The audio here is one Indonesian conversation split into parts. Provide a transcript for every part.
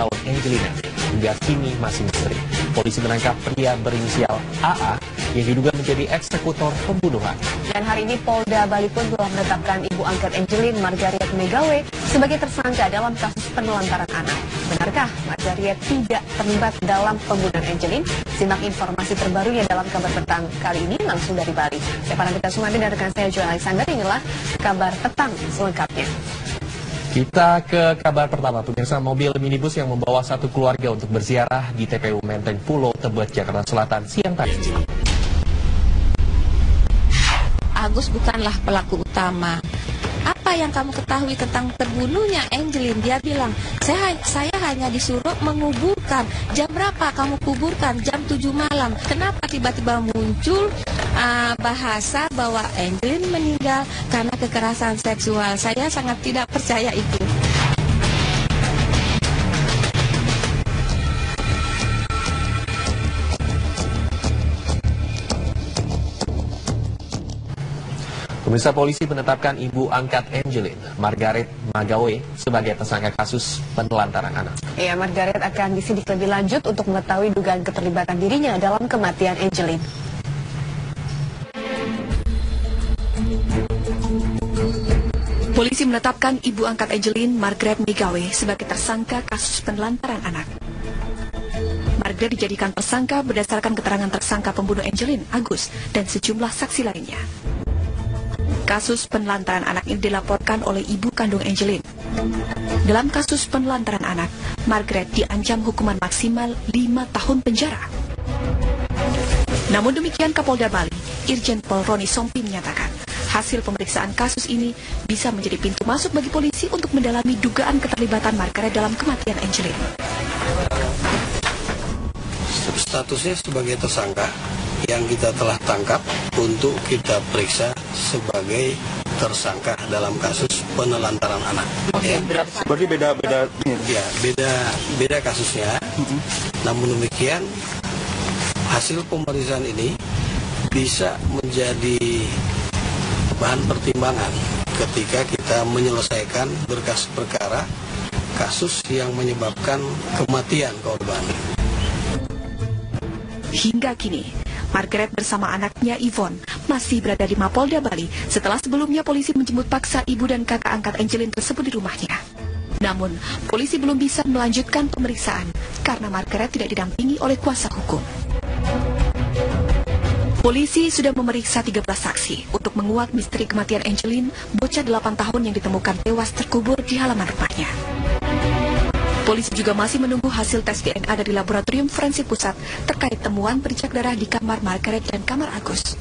tahun Angelina hingga kini masih misteri. Polisi menangkap pria berinisial AA yang diduga menjadi eksekutor pembunuhan. Dan hari ini Polda Bali pun telah menetapkan ibu angkat Angelin, Margaret Megawe, sebagai tersangka dalam kasus penelantaran anak. Benarkah Margaret tidak terlibat dalam pembunuhan Angelin? Simak informasi terbarunya dalam kabar petang kali ini langsung dari Bali. Saya Panabita Sumadi dan rekan saya Joel Alexander. Inilah kabar petang selengkapnya. Kita ke kabar pertama, pemirsa. Mobil minibus yang membawa satu keluarga untuk berziarah di TPU Menteng Pulau Tebet, Jakarta Selatan siang tadi. Agus bukanlah pelaku utama. Apa yang kamu ketahui tentang terbunuhnya Angelin? Dia bilang, saya hanya disuruh menguburkan. Jam berapa kamu kuburkan? Jam 7 malam. Kenapa tiba-tiba muncul bahasa bahwa Angelin meninggal karena kekerasan seksual? Saya sangat tidak percaya itu. Pemirsa, polisi menetapkan ibu angkat Angelin, Margaret Megawe, sebagai tersangka kasus penelantaran anak. Ya, Margaret akan disidik lebih lanjut untuk mengetahui dugaan keterlibatan dirinya dalam kematian Angelin. Polisi menetapkan ibu angkat Angelin, Margaret Megawe, sebagai tersangka kasus penelantaran anak. Margaret dijadikan tersangka berdasarkan keterangan tersangka pembunuh Angelin, Agus, dan sejumlah saksi lainnya. Kasus penelantaran anak ini dilaporkan oleh ibu kandung Angelin. Dalam kasus penelantaran anak, Margaret diancam hukuman maksimal 5 tahun penjara. Namun demikian, Kapolda Bali, Irjen Pol Roni Sompi menyatakan, hasil pemeriksaan kasus ini bisa menjadi pintu masuk bagi polisi untuk mendalami dugaan keterlibatan Margaret dalam kematian Angelin. Statusnya sebagai tersangka yang kita telah tangkap untuk kita periksa sebagai tersangka dalam kasus penelantaran anak. Ya. Berarti beda. Ya, beda kasusnya. Namun demikian, hasil pemeriksaan ini bisa menjadi bahan pertimbangan ketika kita menyelesaikan berkas perkara kasus yang menyebabkan kematian korban. Hingga kini, Margaret bersama anaknya Yvonne masih berada di Mapolda Bali setelah sebelumnya polisi menjemput paksa ibu dan kakak angkat Angelin tersebut di rumahnya. Namun, polisi belum bisa melanjutkan pemeriksaan karena Margaret tidak didampingi oleh kuasa hukum. Polisi sudah memeriksa 13 saksi untuk menguak misteri kematian Angelin, bocah 8 tahun yang ditemukan tewas terkubur di halaman rumahnya. Polisi juga masih menunggu hasil tes DNA dari Laboratorium Forensik Pusat terkait temuan bercak darah di kamar Margaret dan kamar Agus.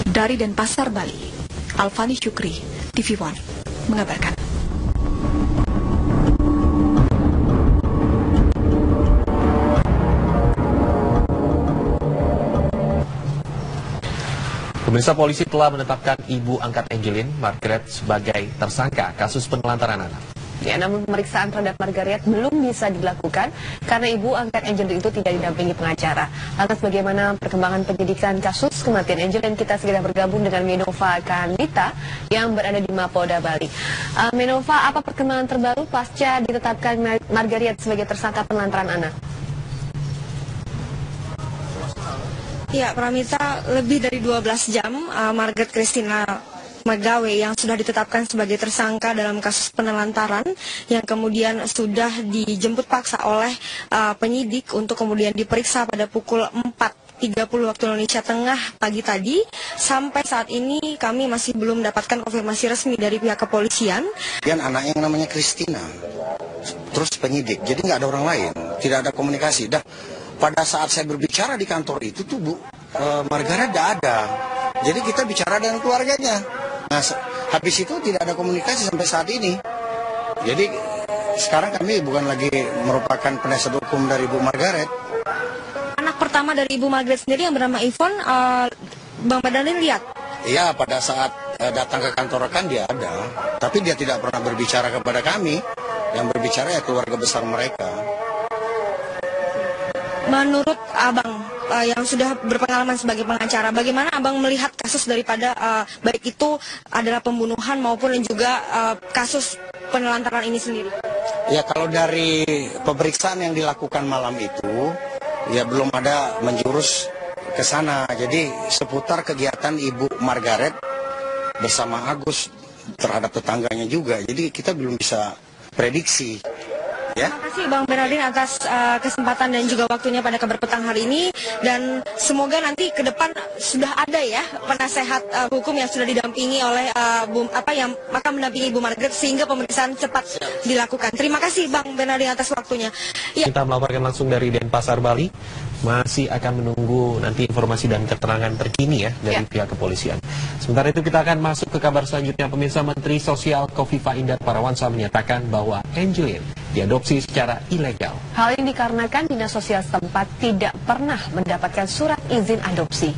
Dari Denpasar, Bali, Alfani Syukri, TV One, mengabarkan. Pemirsa, polisi telah menetapkan ibu angkat Angelin, Margaret, sebagai tersangka kasus penelantaran anak. Ya, namun pemeriksaan terhadap Margaret belum bisa dilakukan karena ibu angkat Angelin itu tidak didampingi pengacara. Lantas bagaimana perkembangan penyidikan kasus kematian Angelin? Kita segera bergabung dengan Menova Kanita yang berada di Mapolda Bali. Menova, apa perkembangan terbaru pasca ditetapkan Margaret sebagai tersangka penelantaran anak? Ya, Pramita, lebih dari 12 jam Margaret Christina Megawe yang sudah ditetapkan sebagai tersangka dalam kasus penelantaran yang kemudian sudah dijemput paksa oleh penyidik untuk kemudian diperiksa pada pukul 4.30 waktu Indonesia Tengah pagi tadi. Sampai saat ini kami masih belum mendapatkan konfirmasi resmi dari pihak kepolisian. Dan anak yang namanya Christina, terus penyidik, jadi nggak ada orang lain, tidak ada komunikasi. Pada saat saya berbicara di kantor itu tuh Margaret tidak ada. Jadi kita bicara dengan keluarganya. Nah, habis itu tidak ada komunikasi sampai saat ini. Jadi sekarang kami bukan lagi merupakan penasihat hukum dari Ibu Margaret. Anak pertama dari Ibu Margaret sendiri yang bernama Yvonne, Bang Badalin lihat? Iya, pada saat datang ke kantor rekan dia ada. Tapi dia tidak pernah berbicara kepada kami. Yang berbicara ya keluarga besar mereka. Menurut Abang yang sudah berpengalaman sebagai pengacara, bagaimana Abang melihat kasus daripada baik itu adalah pembunuhan maupun juga kasus penelantaran ini sendiri? Ya kalau dari pemeriksaan yang dilakukan malam itu, ya belum ada menjurus ke sana. Jadi seputar kegiatan Ibu Margaret bersama Agus terhadap tetangganya juga. Jadi kita belum bisa prediksi. Ya. Terima kasih Bang Bernardin atas kesempatan dan juga waktunya pada Kabar Petang hari ini, dan semoga nanti ke depan sudah ada ya penasehat hukum yang sudah didampingi oleh yang akan mendampingi Ibu Margaret sehingga pemeriksaan cepat dilakukan. Terima kasih Bang Bernardin atas waktunya. Ya. Kita melaporkan langsung dari Denpasar, Bali. Masih akan menunggu nanti informasi dan keterangan terkini ya dari pihak kepolisian. Sementara itu kita akan masuk ke kabar selanjutnya. Pemirsa, Menteri Sosial Kofifa Indar Parawansa menyatakan bahwa Angelin diadopsi secara ilegal. Hal ini dikarenakan Dinas Sosial setempat tidak pernah mendapatkan surat izin adopsi.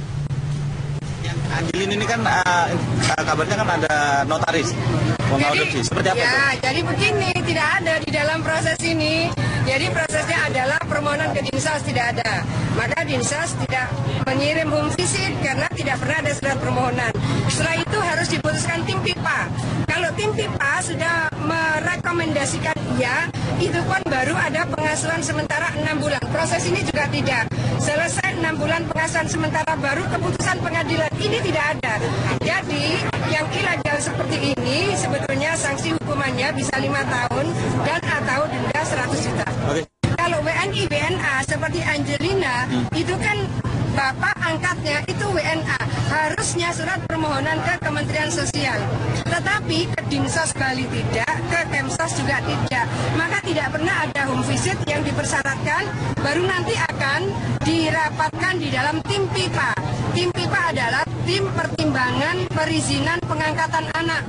Angelin ini kan kabarnya kan ada notaris mengadopsi. Seperti apa? Ya, jadi begini, tidak ada di dalam proses ini. Jadi prosesnya adalah permohonan ke Dinsos tidak ada. Maka Dinsos tidak mengirim home visit karena tidak pernah ada surat permohonan. Setelah itu harus diputuskan tim PIPA. Kalau tim PIPA sudah merekomendasikan iya, itu pun baru ada pengasuhan sementara 6 bulan. Proses ini juga tidak. Selesai 6 bulan pengasuhan sementara baru keputusan pengadilan. Ini tidak ada. Jadi yang ilegal seperti ini sebetulnya sanksi hukumannya bisa 5 tahun dan atau denda 100 juta. Kalau WNI WNA seperti Angelina itu kan bapak angkatnya itu WNA, harusnya surat permohonan ke Kementerian Sosial. Tetapi ke Dinsos Bali tidak, ke Kemsos juga tidak. Maka tidak pernah ada home visit yang dipersyaratkan, baru nanti akan dirapatkan di dalam tim PIPA. Tim PIPA adalah tim pertimbangan perizinan pengangkatan anak.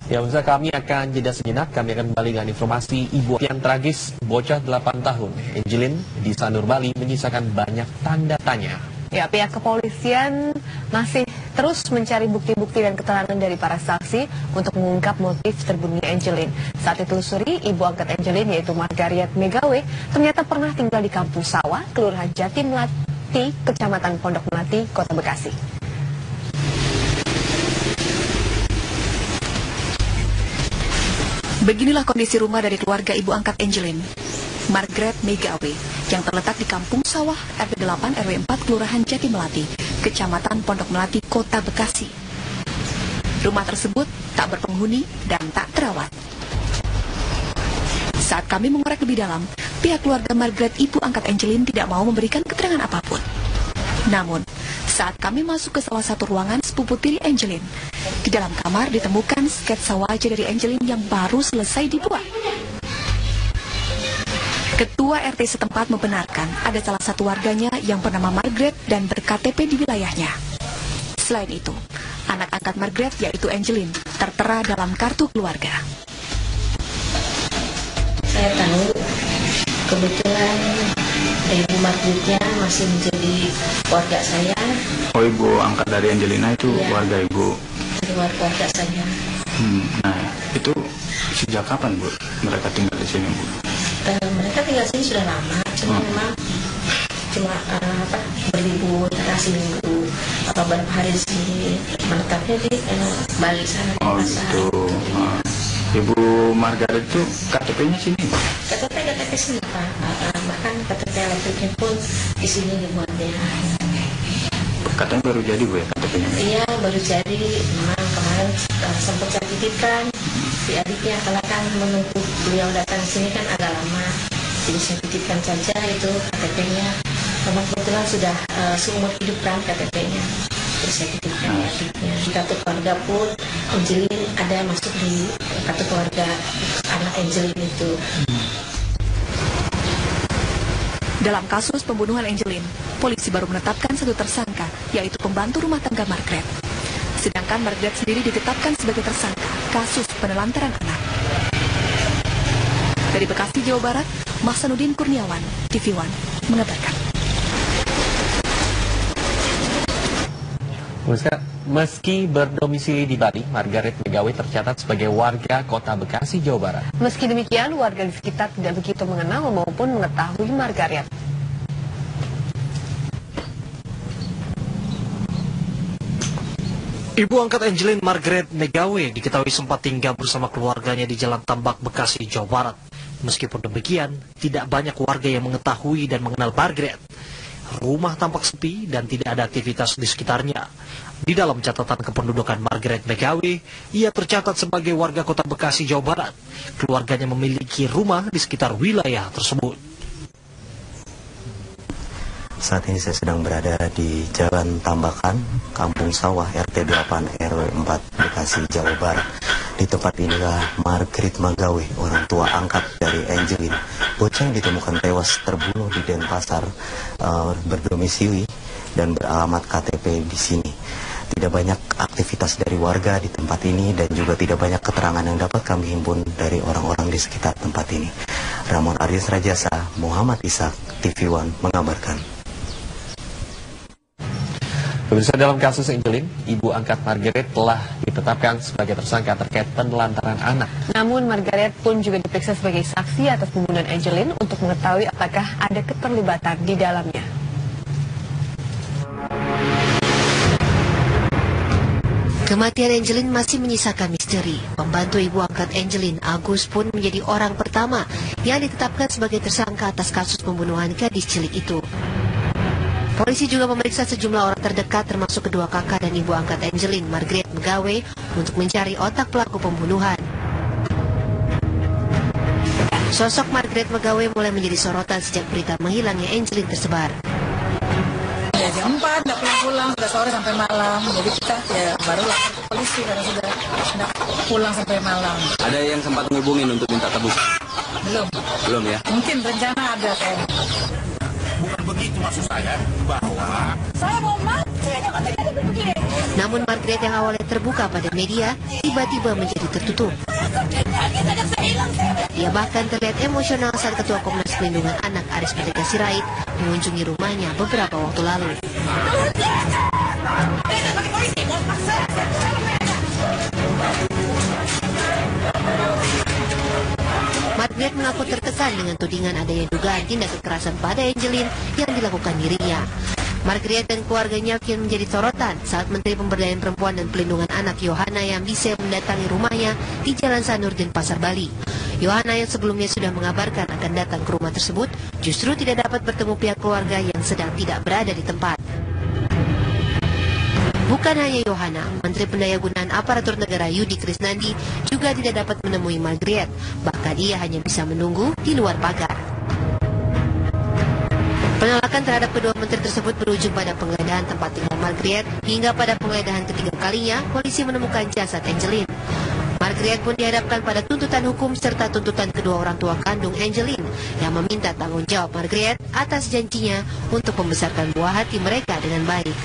Ya, pemirsa, kami akan jeda sejenak. Kami akan kembali dengan informasi ibu yang tragis, bocah 8 tahun, Angelin di Sanur, Bali, menyisakan banyak tanda tanya. Ya, pihak kepolisian masih terus mencari bukti-bukti dan keterangan dari para saksi untuk mengungkap motif terbunuhnya Angelin. Saat ditelusuri, ibu angkat Angelin yaitu Margaret Megawe ternyata pernah tinggal di Kampung Sawah, Kelurahan Jati Melati, Kecamatan Pondok Melati, Kota Bekasi. Beginilah kondisi rumah dari keluarga ibu angkat Angelin, Margaret Megawe, yang terletak di Kampung Sawah, RT 8 RW 4 Kelurahan Jati Melati, Kecamatan Pondok Melati, Kota Bekasi. Rumah tersebut tak berpenghuni dan tak terawat. Saat kami mengorek lebih dalam, pihak keluarga Margaret ibu angkat Angelin tidak mau memberikan keterangan apapun. Namun, saat kami masuk ke salah satu ruangan sepupu tiri Angelin, di dalam kamar ditemukan sketsa wajah dari Angelin yang baru selesai dibuat. Ketua RT setempat membenarkan ada salah satu warganya yang bernama Margaret dan ber-KTP di wilayahnya. Selain itu, anak angkat Margaret yaitu Angelin tertera dalam kartu keluarga. Saya tahu kebetulan Ibu Margaretnya masih menjadi warga saya. Oh, ibu angkat dari Angelina itu warga ibu? Dari warga saya. Nah, itu sejak kapan Bu mereka tinggal di sini Bu? Mereka tinggal sini sudah lama, cuma memang berlibur seminggu atau beberapa hari di sini, menetapnya di Bali sana. Oh gitu. Ibu Margaret itu KTP-nya sini Pak? KTP sini Pak, bahkan KTP elektriknya pun di sini dibuatnya. Katanya baru jadi Bu ya KTP-nya? Iya, baru jadi. Memang kemarin sempat saya titipkan si adiknya, karena kan menunggu beliau datang sini kan agak lama. Jadi saya titipkan saja itu KTP-nya. Karena kebetulan sudah seumur hidup kan KTP-nya. Terus saya titipkan adiknya. Di kartu keluarga pun Angelin ada masuk di kartu keluarga anak Angelin itu. Dalam kasus pembunuhan Angelin, polisi baru menetapkan satu tersangka, yaitu pembantu rumah tangga Margaret. Sedangkan Margaret sendiri ditetapkan sebagai tersangka kasus penelantaran anak. Dari Bekasi, Jawa Barat, Mahsanuddin Kurniawan, TV One, mengabarkan. Meski berdomisili di Bali, Margaret Megawe tercatat sebagai warga Kota Bekasi, Jawa Barat. Meski demikian, warga di sekitar tidak begitu mengenal maupun mengetahui Margaret. Ibu angkat Angelin Margaret Megawe diketahui sempat tinggal bersama keluarganya di Jalan Tambak, Bekasi, Jawa Barat. Meskipun demikian, tidak banyak warga yang mengetahui dan mengenal Margaret. Rumah tampak sepi dan tidak ada aktivitas di sekitarnya. Di dalam catatan kependudukan Margaret Megawe, ia tercatat sebagai warga kota Bekasi, Jawa Barat. Keluarganya memiliki rumah di sekitar wilayah tersebut. Saat ini saya sedang berada di Jalan Tambakan, Kampung Sawah, RT 8 RW 4, Bekasi, Jawa Barat. Di tempat inilah Margaret Megawe, orang tua angkat dari Angelin, bocah yang ditemukan tewas terbunuh di Denpasar, berdomisili dan beralamat KTP di sini. Tidak banyak aktivitas dari warga di tempat ini dan juga tidak banyak keterangan yang dapat kami himpun dari orang-orang di sekitar tempat ini. Ramon Aris Rajasa, Muhammad Ishak, TV One mengabarkan. Pemirsa, dalam kasus Angelin, ibu angkat Margaret telah ditetapkan sebagai tersangka terkait penelantaran anak. Namun Margaret pun juga diperiksa sebagai saksi atas pembunuhan Angelin untuk mengetahui apakah ada keterlibatan di dalamnya. Kematian Angelin masih menyisakan misteri. Pembantu ibu angkat Angelin, Agus, pun menjadi orang pertama yang ditetapkan sebagai tersangka atas kasus pembunuhan gadis cilik itu. Polisi juga memeriksa sejumlah orang terdekat termasuk kedua kakak dan ibu angkat Angelin, Margaret Megawe, untuk mencari otak pelaku pembunuhan. Sosok Margaret Megawe mulai menjadi sorotan sejak berita menghilangnya Angelin tersebar. Ya, jam 4 nggak pulang-pulang, sudah sore sampai malam. Jadi kita ya baru lapor ke polisi karena sudah nggak pulang sampai malam. Ada yang sempat menghubungin untuk minta tebus? Belum ya? Mungkin rencana ada kayaknya. Bukan begitu maksud saya, bahwa saya mau mati aja katanya begini. Namun Margaret yang awalnya terbuka pada media tiba-tiba menjadi tertutup. Ia bahkan terlihat emosional saat Ketua Komnas Perlindungan Anak Aris Merdeka Sirait mengunjungi rumahnya beberapa waktu lalu. Margaret mengaku tertekan dengan tudingan adanya dugaan tindak kekerasan pada Angelin yang dilakukan dirinya. Margaret dan keluarganya kian menjadi sorotan saat Menteri Pemberdayaan Perempuan dan Pelindungan Anak Yohana Yambise mendatangi rumahnya di Jalan Sanur, Denpasar, Bali. Yohana yang sebelumnya sudah mengabarkan akan datang ke rumah tersebut justru tidak dapat bertemu pihak keluarga yang sedang tidak berada di tempat. Bukan hanya Yohana, Menteri Pendayagunaan Aparatur Negara Yudi Krisnandi juga tidak dapat menemui Margaret. Bahkan ia hanya bisa menunggu di luar pagar. Penolakan terhadap kedua menteri tersebut berujung pada penggeledahan tempat tinggal Margaret. Hingga pada penggeledahan ketiga kalinya, polisi menemukan jasad Angelin. Margaret pun dihadapkan pada tuntutan hukum serta tuntutan kedua orang tua kandung Angelin yang meminta tanggung jawab Margaret atas janjinya untuk membesarkan buah hati mereka dengan baik.